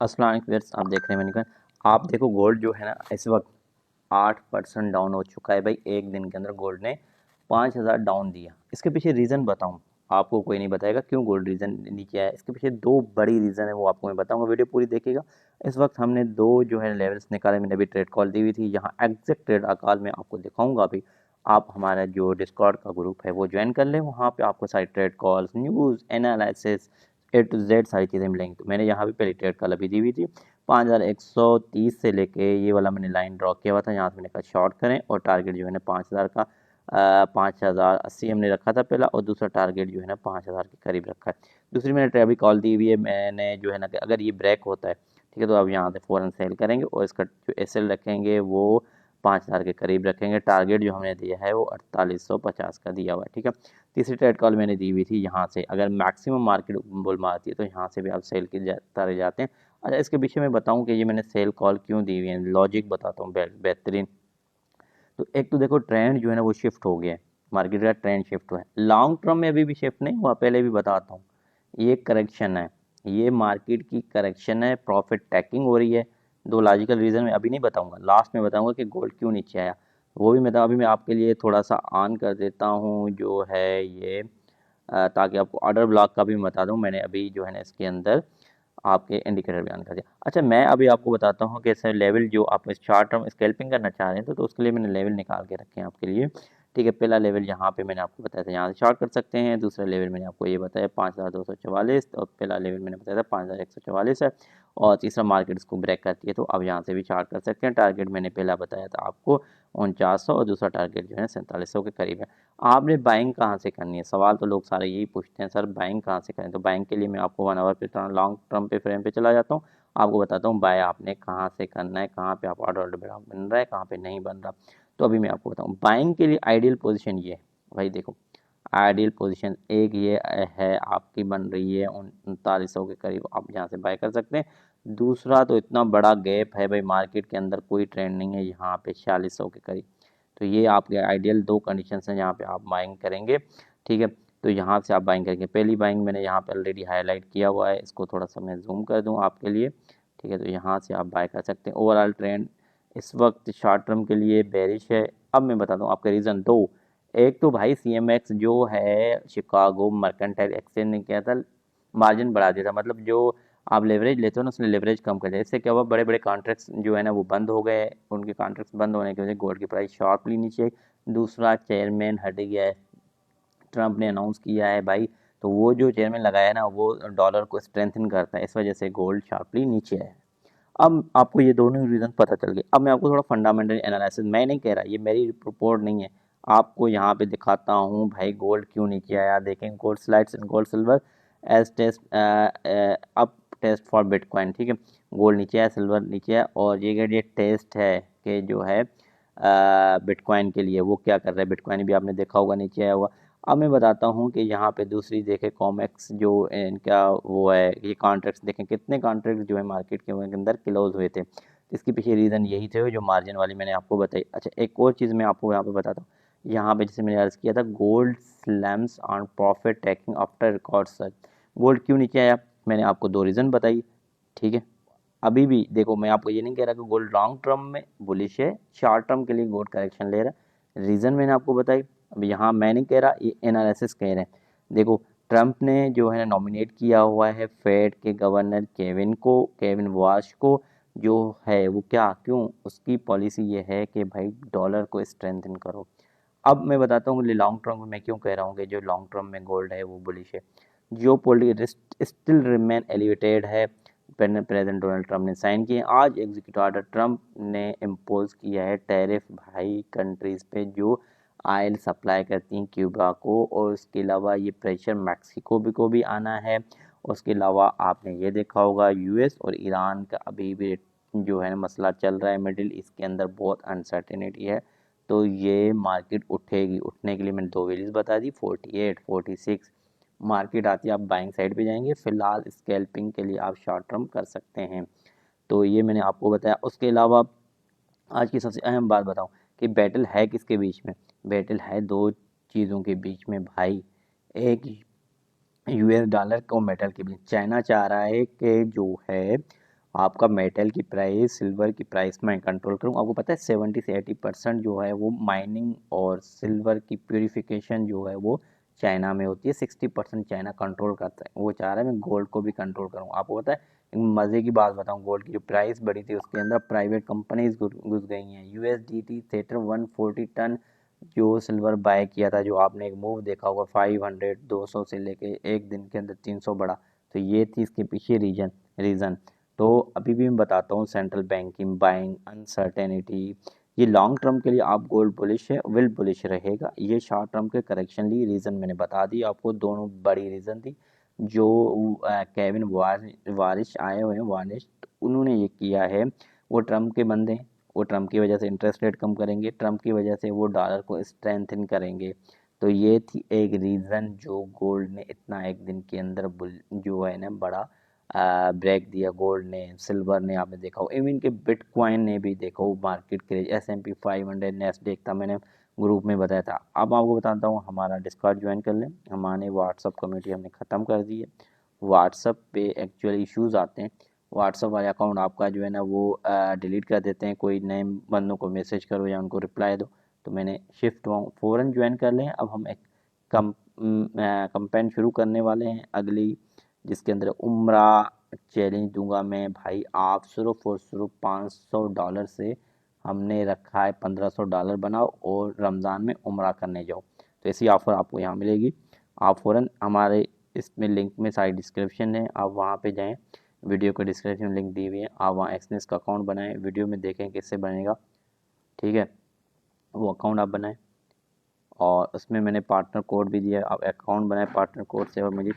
अस्सलाम वालेकुम व्यूअर्स, आप देख रहे हैं मैंने कहा आप देखो गोल्ड जो है ना इस वक्त 8% डाउन हो चुका है भाई। एक दिन के अंदर गोल्ड ने 5,000 डाउन दिया। इसके पीछे रीज़न बताऊं आपको, कोई नहीं बताएगा क्यों गोल्ड रीज़न नीचे आया। इसके पीछे दो बड़ी रीज़न है, वो आपको मैं बताऊंगा, वीडियो पूरी देखिएगा। इस वक्त हमने दो जो है लेवल्स निकाले, मैंने अभी ट्रेड कॉल दी हुई थी। यहाँ एग्जैक्ट ट्रेड अकाल में आपको दिखाऊंगा अभी। आप हमारा जो डिस्कॉर्ड का ग्रुप है वो ज्वाइन कर लें, वहाँ पे आपको सारी trade calls, news, analysis, A to Z सारी चीज़ें मिलेंगी। तो मैंने यहाँ भी पहले ट्रेड कॉल अभी दी हुई थी 5,130 से लेके ये वाला मैंने लाइन ड्रॉ किया हुआ था। यहाँ से मैंने कहा शॉर्ट करें, और टारगेट जो है ना 5,000 का 5,080 हमने रखा था पहला, और दूसरा टारगेट जो है ना 5,000 के करीब रखा है। दूसरी मैंने ट्रेड कॉल दी हुई है, मैंने जो है ना कि अगर ये ब्रेक होता है ठीक है तो अब यहाँ से फ़ौरन सेल करेंगे, और इसका जो SL रखेंगे वो 5,000 के करीब रखेंगे। टारगेट जो हमने दिया है वो 4850 का दिया हुआ है, ठीक है। तीसरी ट्रेड कॉल मैंने दी हुई थी, यहाँ से अगर मैक्सिमम मार्केट बुल मारती है तो यहाँ से भी आप सेल की तरह जाते हैं। अच्छा, इसके पीछे मैं बताऊं कि ये मैंने सेल कॉल क्यों दी हुई है, लॉजिक बताता हूँ बेहतरीन। तो एक तो देखो ट्रेंड जो है ना वो शिफ्ट हो गया है, मार्केट का ट्रेंड शिफ्ट हुआ है। लॉन्ग टर्म में अभी भी शिफ्ट नहीं हुआ, पहले भी बताता हूँ। ये करेक्शन है, ये मार्केट की करेक्शन है, प्रॉफिट टैकिंग हो रही है। दो लॉजिकल रीज़न मैं अभी नहीं बताऊंगा, लास्ट में बताऊंगा कि गोल्ड क्यों नीचे आया, वो भी मैं अभी मैं आपके लिए थोड़ा सा ऑन कर देता हूँ जो है ये, ताकि आपको ऑर्डर ब्लॉक का भी मैं बता दूँ। मैंने अभी जो है ना इसके अंदर आपके इंडिकेटर बयान कर दिया। अच्छा, मैं अभी आपको बताता हूँ कि सर लेवल जो आप शॉर्ट टर्म स्कैल्पिंग करना चाह रहे हैं तो उसके लिए मैंने लेवल निकाल के रखे हैं आपके लिए, ठीक है। पहला लेवल यहाँ पे मैंने आपको बताया था, यहाँ से शॉर्ट कर सकते हैं। दूसरा लेवल मैंने आपको ये बताया 5,244, और पहला लेवल मैंने बताया था 5,144 है। और तीसरा मार्केट इसको ब्रेक करती है तो अब यहाँ से भी शॉर्ट कर सकते हैं। टारगेट मैंने पहला बताया था आपको 4900, और दूसरा टारगेट जो है 4700 के करीब है। आपने बाइंग कहाँ से करनी है, सवाल तो लोग सारे यही पूछते हैं, सर बाइंग कहाँ से करें। तो बाइंग के लिए मैं आपको 1 आवर पे लॉन्ग टर्म पे फ्रेम पे चला जाता हूँ, आपको बताता हूँ बाय आपने कहाँ से करना है, कहाँ पे आप ऑर्डर ब्लॉक बन रहा है, कहाँ पे नहीं बन रहा। तो अभी मैं आपको बताऊँ बाइंग के लिए आइडियल पोजीशन ये है भाई। देखो आइडियल पोजीशन एक ये है, आपकी बन रही है 3900 के करीब, आप यहाँ से बाय कर सकते हैं। दूसरा तो इतना बड़ा गैप है भाई, मार्केट के अंदर कोई ट्रेंड नहीं है यहाँ पे 4600 के करीब। तो ये आपके आइडियल दो कंडीशंस हैं जहाँ पे आप बाइंग करेंगे, ठीक है। तो यहाँ से आप बाइंग करेंगे। पहली बाइंग मैंने यहाँ पे ऑलरेडी हाईलाइट किया हुआ है, इसको थोड़ा सा मैं जूम कर दूँ आपके लिए, ठीक है। तो यहाँ से आप बाय कर सकते हैं। ओवरऑल ट्रेंड इस वक्त शॉर्ट टर्म के लिए बेरिश है। अब मैं बताता हूँ आपके रीज़न दो। एक तो भाई CMX जो है शिकागो मर्केंटाइल एक्सचेंज ने किया था, मार्जिन बढ़ा दिया था, मतलब जो आप लेवरेज लेते हो ना उसने लेवरेज कम कर दिया। इससे क्या हुआ, बड़े बड़े कॉन्ट्रैक्ट्स जो है ना वो बंद हो गए। उनके कॉन्ट्रैक्ट्स बंद होने की वजह से गोल्ड की प्राइस शार्पली नीचे आई। दूसरा चेयरमैन हट गया है, ट्रंप ने अनाउंस किया है भाई, तो वो जो चेयरमैन लगाया है ना वो डॉलर को स्ट्रेंथन करता है, इस वजह से गोल्ड शार्पली नीचे आया है। अब आपको ये दोनों रीज़न पता चल गए। अब मैं आपको थोड़ा फंडामेंटल एनालिसिस, मैं नहीं कह रहा, ये मेरी रिपोर्ट नहीं है, आपको यहाँ पे दिखाता हूँ भाई गोल्ड क्यों नीचे आया। देखें gold slides in gold silver as test up test for bitcoin, ठीक है। गोल्ड नीचे है, सिल्वर नीचे है, और ये टेस्ट है कि जो है बिटकॉइन के लिए वो क्या कर रहा है। बिटकॉइन भी आपने देखा होगा नीचे आया हुआ। अब मैं बताता हूँ कि यहाँ पे दूसरी देखें कॉमेक्स जो इनका वो है, ये कॉन्ट्रैक्ट्स देखें कितने कॉन्ट्रैक्ट जो है मार्केट के अंदर क्लोज हुए थे। इसके पीछे रीज़न यही थे जो मार्जिन वाली मैंने आपको बताई। अच्छा, एक और चीज़ मैं आपको यहाँ पे बताता हूँ। यहाँ पे जैसे मैंने अर्ज किया था gold slams on profit tacking after record search, gold क्यों नीचे आया, मैंने आपको दो रीज़न बताई, ठीक है। अभी भी देखो मैं आपको ये नहीं कह रहा कि गोल्ड लॉन्ग टर्म में बुलिश है, शॉर्ट टर्म के लिए गोल्ड करेक्शन ले रहा है, रीज़न मैंने आपको बताई। अब यहाँ मैं नहीं कह रहा, ये एनालिसिस कह रहे हैं। देखो ट्रंप ने जो है नॉमिनेट किया हुआ है फेड के गवर्नर केविन वाश को, जो है वो क्या क्यों, उसकी पॉलिसी ये है कि भाई डॉलर को स्ट्रेंथन करो। अब मैं बताता हूँ लॉन्ग टर्म में मैं क्यों कह रहा हूँ कि जो लॉन्ग टर्म में गोल्ड है वो बुलिश है। जियो political risk still remain elevated है, प्रेसिडेंट डोनाल्ड ट्रंप ने साइन किए। आज एग्जीक्यूटिव ऑर्डर ट्रंप ने इम्पोज किया है टैरिफ भाई कंट्रीज़ पे जो आयल सप्लाई करती हैं क्यूबा को, और उसके अलावा ये प्रेशर मैक्सिको को भी आना है। उसके अलावा आपने ये देखा होगा US और ईरान का अभी भी जो है मसला चल रहा है मिडिल ईस्ट के अंदर, बहुत अनसर्टेनिटी है। तो ये मार्केट उठेगी, उठने के लिए मैंने दो वैल्यूज़ बता दी 48 46 मार्केट आती है, आप बाइंग साइड पे जाएंगे। फिलहाल स्कैल्पिंग के लिए आप शॉर्ट टर्म कर सकते हैं। तो ये मैंने आपको बताया। उसके अलावा आज की सबसे अहम बात बताऊं कि बैटल है किसके बीच में, बैटल है दो चीज़ों के बीच में भाई। एक US डॉलर को मेटल के बीच, चाइना चाह रहा है कि जो है आपका मेटल की प्राइस, सिल्वर की प्राइस मैं कंट्रोल करूँ। आपको पता है 70 से 80% जो है वो माइनिंग और सिल्वर की प्यूरिफिकेशन जो है वो चाइना में होती है। 60% चाइना कंट्रोल करता है। वो चाह रहा है मैं गोल्ड को भी कंट्रोल करूँ। आपको पता है एक मज़े की बात बताऊँ, गोल्ड की जो प्राइस बढ़ी थी उसके अंदर प्राइवेट कंपनीज घुस गई हैं। USDT थिएटर 140 टन जो सिल्वर बाय किया था, जो आपने एक मूव देखा होगा 500 200 से लेके एक दिन के अंदर 300 बढ़ा, तो ये थी इसके पीछे रीज़न। तो अभी भी मैं बताता हूँ, सेंट्रल बैंकिंग बाइंग अनसर्टेनिटी, ये लॉन्ग टर्म के लिए आप गोल्ड बुलिश है, विल बुलिश रहेगा। ये शॉर्ट टर्म के करेक्शन लिए रीज़न मैंने बता दी आपको, दोनों बड़ी रीज़न थी। जो केविन वारिश आए हुए हैं, वार्निश, उन्होंने ये किया है, वो ट्रम्प के बंदे हैं। वो ट्रम्प की वजह से इंटरेस्ट रेट कम करेंगे, ट्रम्प की वजह से वो डॉलर को स्ट्रेंथन करेंगे। तो ये थी एक रीज़न जो गोल्ड ने इतना एक दिन के अंदर जो है ना बड़ा ब्रेक दिया। गोल्ड ने, सिल्वर ने, आपने देखा हो, इवन के बिटकॉइन ने भी देखा हो मार्केट के लिए। S&P 500 नेस्डेक था, मैंने ग्रुप में बताया था। अब आपको बताता हूँ, हमारा डिस्कॉर्ड ज्वाइन कर लें। हमारे व्हाट्सअप कम्युनिटी हमने ख़त्म कर दी है। व्हाट्सअप पे एक्चुअली इश्यूज़ आते हैं। व्हाट्सअप वाले अकाउंट आपका जो है ना वो डिलीट कर देते हैं। कोई नए बंदों को मैसेज करो या उनको रिप्लाई दो, तो मैंने शिफ्ट फ़ौरन ज्वाइन कर लें। अब हम एक कंपेन शुरू करने वाले हैं अगली, जिसके अंदर उम्रा चैलेंज दूंगा मैं भाई। आप सिर्फ और सिर्फ $500 से हमने रखा है $1500 बनाओ और रमज़ान में उम्रा करने जाओ। तो ऐसी ऑफ़र आपको यहाँ मिलेगी। आप फ़ौरन हमारे इसमें लिंक में साइड डिस्क्रिप्शन है, आप वहाँ पे जाएं। वीडियो को डिस्क्रिप्शन में लिंक दी हुई है, आप वहाँ एक्सनेस का अकाउंट बनाएं। वीडियो में देखें किससे बनेगा, ठीक है। वो अकाउंट आप बनाएं और उसमें मैंने पार्टनर कोड भी दिया है। आप अकाउंट बनाएं पार्टनर कोड से और मुझे